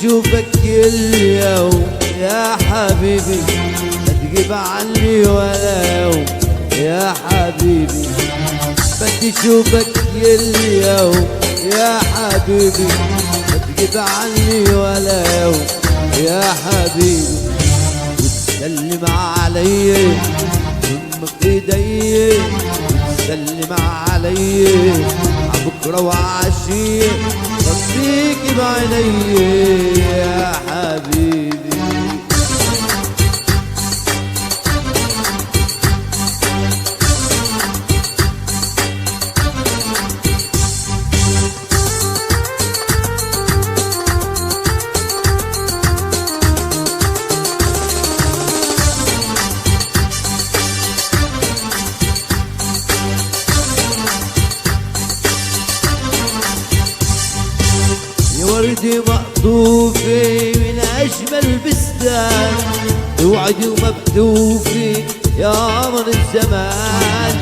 اشوفك كل يوم يا حبيبي، لا تغيب عني ولا يوم يا حبيبي. بدي اشوفك كل يوم يا حبيبي، لا تغيب عني ولا يوم يا حبيبي. وتسلم علي ضم ايدي، وتسلم علي عبكرة وعشية، ربيك بعيني يا حبيبي. وردي مقطوفة من أجمل بستان، توعدي ومكتوفة يا قمر الزمان.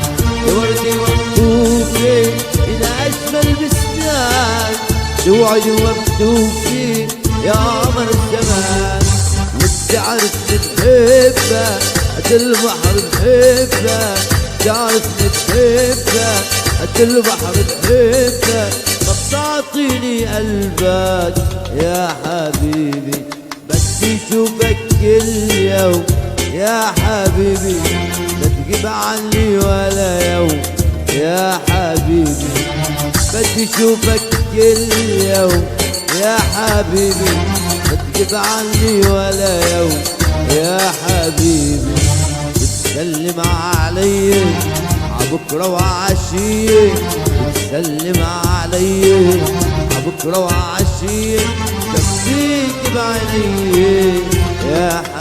يا وردي مقطوفة من أجمل بستان، توعدي ومكتوفة يا قمر الزمان. وانت عارفني بحبك قد البحر بحبك، تعرفني بحبك قد البحر بحبك. طب تعطيني قلبك يا حبيبي، بدي اشوفك كل يوم يا حبيبي، لا تغيب عني ولا يوم يا حبيبي. بدي اشوفك كل يوم يا حبيبي، لا تغيب عني ولا يوم يا حبيبي. وتسلم علي عبكرة وعشية، وتسلم علي عبكرة وعشية، كفيك بعيني يا حبيبي.